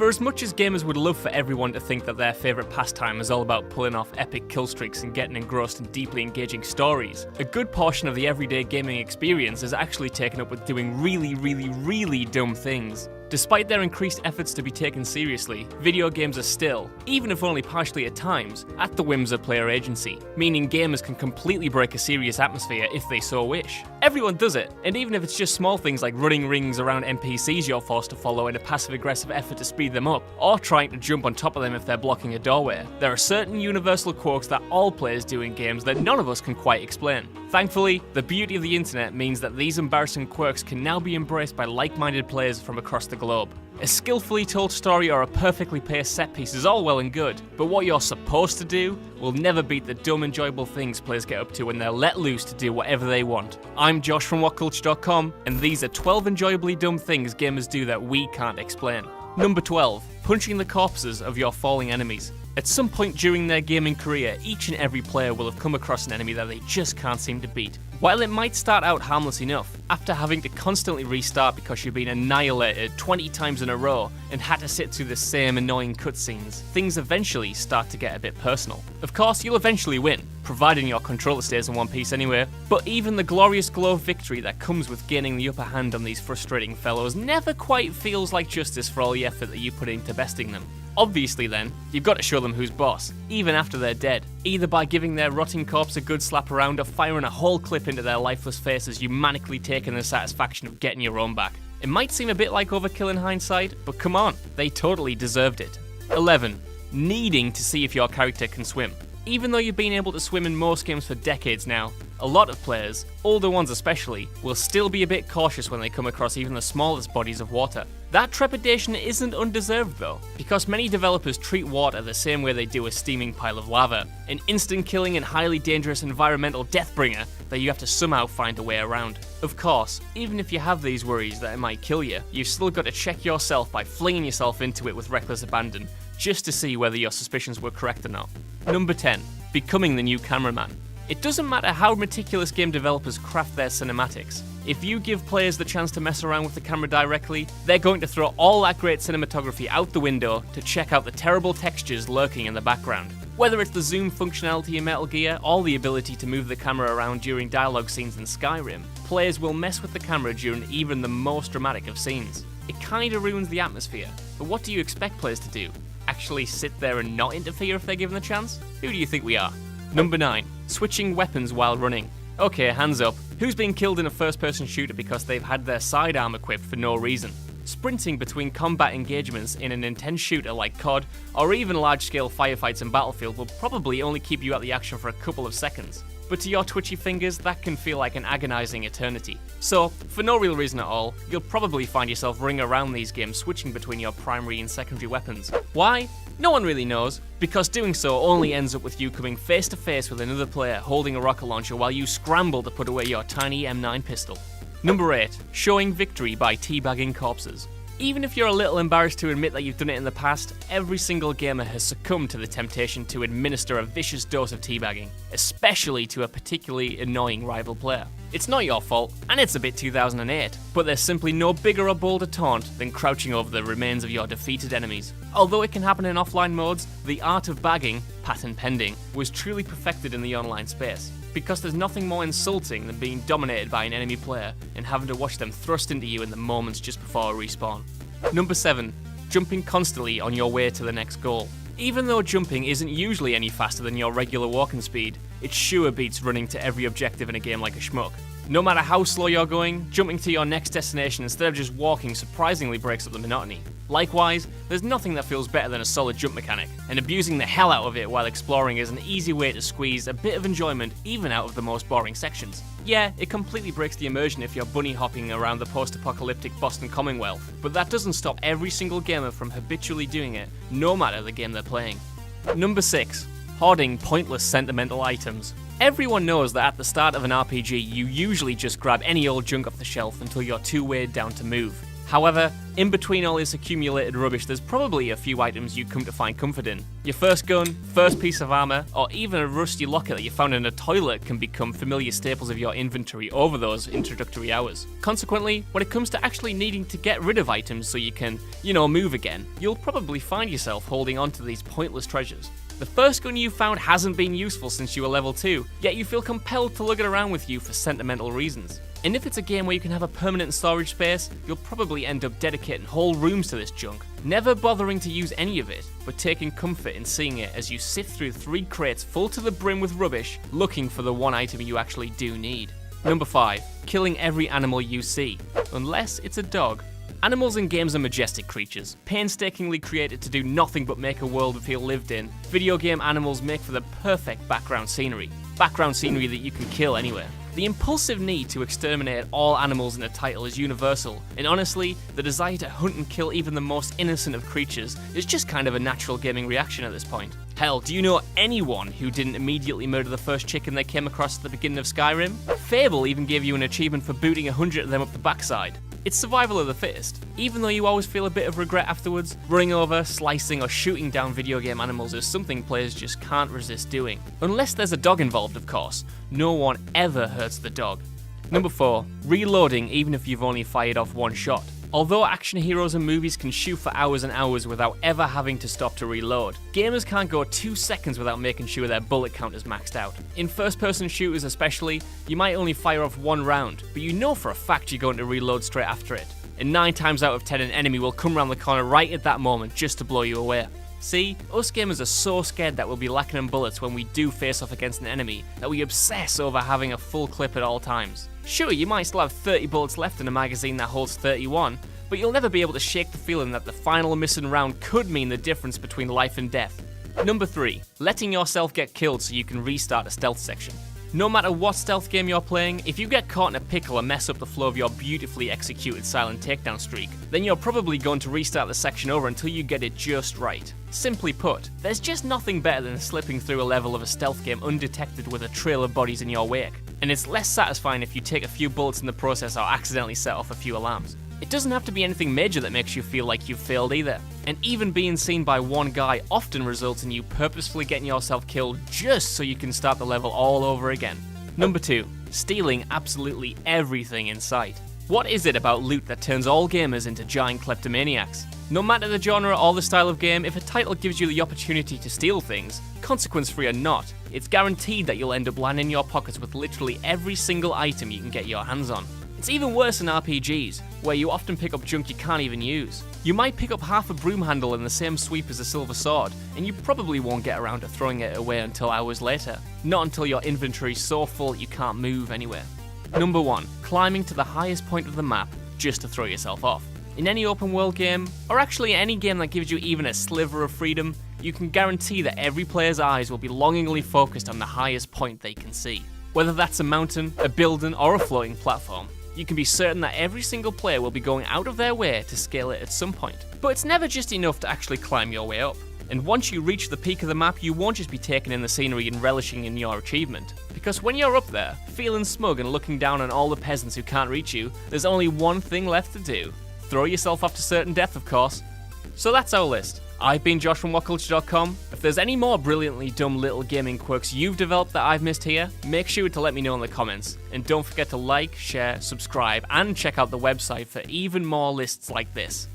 For as much as gamers would love for everyone to think that their favourite pastime is all about pulling off epic killstreaks and getting engrossed in deeply engaging stories, a good portion of the everyday gaming experience is actually taken up with doing really dumb things. Despite their increased efforts to be taken seriously, video games are still, even if only partially at times, at the whims of player agency, meaning gamers can completely break a serious atmosphere if they so wish. Everyone does it, and even if it's just small things like running rings around NPCs you're forced to follow in a passive-aggressive effort to speed them up, or trying to jump on top of them if they're blocking a doorway, there are certain universal quirks that all players do in games that none of us can quite explain. Thankfully, the beauty of the internet means that these embarrassing quirks can now be embraced by like-minded players from across the globe. A skillfully told story or a perfectly paced set piece is all well and good, but what you're supposed to do will never beat the dumb enjoyable things players get up to when they're let loose to do whatever they want. I'm Josh from WhatCulture.com, and these are 12 enjoyably dumb things gamers do that we can't explain. Number 12. Punching the corpses of your falling enemies. At some point during their gaming career, each and every player will have come across an enemy that they just can't seem to beat. While it might start out harmless enough, after having to constantly restart because you've been annihilated 20 times in a row and had to sit through the same annoying cutscenes, things eventually start to get a bit personal. Of course, you'll eventually win, providing your controller stays in one piece anyway, but even the glorious glow of victory that comes with gaining the upper hand on these frustrating fellows never quite feels like justice for all the effort that you put into besting them. Obviously then, you've got to show them who's boss, even after they're dead, either by giving their rotting corpse a good slap around or firing a whole clip into their lifeless face as you manically take in the satisfaction of getting your own back. It might seem a bit like overkill in hindsight, but come on, they totally deserved it. 11. Needing to see if your character can swim. Even though you've been able to swim in most games for decades now, a lot of players, older ones especially, will still be a bit cautious when they come across even the smallest bodies of water. That trepidation isn't undeserved though, because many developers treat water the same way they do a steaming pile of lava, an instant killing and highly dangerous environmental deathbringer that you have to somehow find a way around. Of course, even if you have these worries that it might kill you, you've still got to check yourself by flinging yourself into it with reckless abandon, just to see whether your suspicions were correct or not. Number 10. Becoming the new cameraman. It doesn't matter how meticulous game developers craft their cinematics. If you give players the chance to mess around with the camera directly, they're going to throw all that great cinematography out the window to check out the terrible textures lurking in the background. Whether it's the zoom functionality in Metal Gear or the ability to move the camera around during dialogue scenes in Skyrim, players will mess with the camera during even the most dramatic of scenes. It kinda ruins the atmosphere, but what do you expect players to do? Actually sit there and not interfere if they're given the chance? Who do you think we are? Number 9. Switching weapons while running. Okay, hands up. Who's been killed in a first-person shooter because they've had their sidearm equipped for no reason? Sprinting between combat engagements in an intense shooter like COD, or even large-scale firefights in Battlefield will probably only keep you at the action for a couple of seconds. But to your twitchy fingers, that can feel like an agonizing eternity. So, for no real reason at all, you'll probably find yourself running around these games switching between your primary and secondary weapons. Why? No one really knows, because doing so only ends up with you coming face to face with another player holding a rocket launcher while you scramble to put away your tiny M9 pistol. Number 8. Showing victory by teabagging corpses. Even if you're a little embarrassed to admit that you've done it in the past, every single gamer has succumbed to the temptation to administer a vicious dose of teabagging, especially to a particularly annoying rival player. It's not your fault, and it's a bit 2008, but there's simply no bigger or bolder taunt than crouching over the remains of your defeated enemies. Although it can happen in offline modes, the art of bagging, patent pending, was truly perfected in the online space. Because there's nothing more insulting than being dominated by an enemy player and having to watch them thrust into you in the moments just before a respawn. Number 7. Jumping constantly on your way to the next goal. Even though jumping isn't usually any faster than your regular walking speed, it sure beats running to every objective in a game like a schmuck. No matter how slow you're going, jumping to your next destination instead of just walking surprisingly breaks up the monotony. Likewise, there's nothing that feels better than a solid jump mechanic, and abusing the hell out of it while exploring is an easy way to squeeze a bit of enjoyment even out of the most boring sections. Yeah, it completely breaks the immersion if you're bunny hopping around the post-apocalyptic Boston Commonwealth, but that doesn't stop every single gamer from habitually doing it, no matter the game they're playing. Number 6. Hoarding pointless sentimental items. Everyone knows that at the start of an RPG, you usually just grab any old junk off the shelf until you're too weighed down to move. However, in between all this accumulated rubbish, there's probably a few items you come to find comfort in. Your first gun, first piece of armor, or even a rusty locker that you found in a toilet can become familiar staples of your inventory over those introductory hours. Consequently, when it comes to actually needing to get rid of items so you can, move again, you'll probably find yourself holding on to these pointless treasures. The first gun you found hasn't been useful since you were level 2, yet you feel compelled to lug it around with you for sentimental reasons. And if it's a game where you can have a permanent storage space, you'll probably end up dedicating whole rooms to this junk, never bothering to use any of it, but taking comfort in seeing it as you sift through 3 crates full to the brim with rubbish, looking for the one item you actually do need. Number 5. Killing every animal you see, unless it's a dog. Animals in games are majestic creatures, painstakingly created to do nothing but make a world feel lived in. Video game animals make for the perfect background scenery that you can kill anywhere. The impulsive need to exterminate all animals in a title is universal, and honestly, the desire to hunt and kill even the most innocent of creatures is just kind of a natural gaming reaction at this point. Hell, do you know anyone who didn't immediately murder the first chicken they came across at the beginning of Skyrim? Fable even gave you an achievement for booting 100 of them up the backside. It's survival of the fittest. Even though you always feel a bit of regret afterwards, running over, slicing or shooting down video game animals is something players just can't resist doing. Unless there's a dog involved, of course. No one ever hurts the dog. Number 4. Reloading even if you've only fired off one shot. Although action heroes and movies can shoot for hours and hours without ever having to stop to reload, gamers can't go 2 seconds without making sure their bullet count is maxed out. In first-person shooters especially, you might only fire off 1 round, but you know for a fact you're going to reload straight after it. And 9 times out of 10 an enemy will come around the corner right at that moment just to blow you away. See, us gamers are so scared that we'll be lacking in bullets when we do face off against an enemy that we obsess over having a full clip at all times. Sure, you might still have 30 bullets left in a magazine that holds 31, but you'll never be able to shake the feeling that the final missing round could mean the difference between life and death. Number 3. Letting yourself get killed so you can restart a stealth section. No matter what stealth game you're playing, if you get caught in a pickle and mess up the flow of your beautifully executed silent takedown streak, then you're probably going to restart the section over until you get it just right. Simply put, there's just nothing better than slipping through a level of a stealth game undetected with a trail of bodies in your wake, and it's less satisfying if you take a few bullets in the process or accidentally set off a few alarms. It doesn't have to be anything major that makes you feel like you've failed either, and even being seen by one guy often results in you purposefully getting yourself killed just so you can start the level all over again. Number 2. Stealing absolutely everything in sight. What is it about loot that turns all gamers into giant kleptomaniacs? No matter the genre or the style of game, if a title gives you the opportunity to steal things, consequence-free or not, it's guaranteed that you'll end up landing in your pockets with literally every single item you can get your hands on. It's even worse in RPGs, where you often pick up junk you can't even use. You might pick up half a broom handle in the same sweep as a silver sword, and you probably won't get around to throwing it away until hours later. Not until your inventory's so full you can't move anywhere. Number 1. Climbing to the highest point of the map just to throw yourself off. In any open world game, or actually any game that gives you even a sliver of freedom, you can guarantee that every player's eyes will be longingly focused on the highest point they can see. Whether that's a mountain, a building, or a floating platform, you can be certain that every single player will be going out of their way to scale it at some point. But it's never just enough to actually climb your way up. And once you reach the peak of the map, you won't just be taking in the scenery and relishing in your achievement. Because when you're up there, feeling smug and looking down on all the peasants who can't reach you, there's only one thing left to do. Throw yourself off to certain death, of course. So that's our list. I've been Josh from WhatCulture.com. If there's any more brilliantly dumb little gaming quirks you've developed that I've missed here, make sure to let me know in the comments. And don't forget to like, share, subscribe, and check out the website for even more lists like this.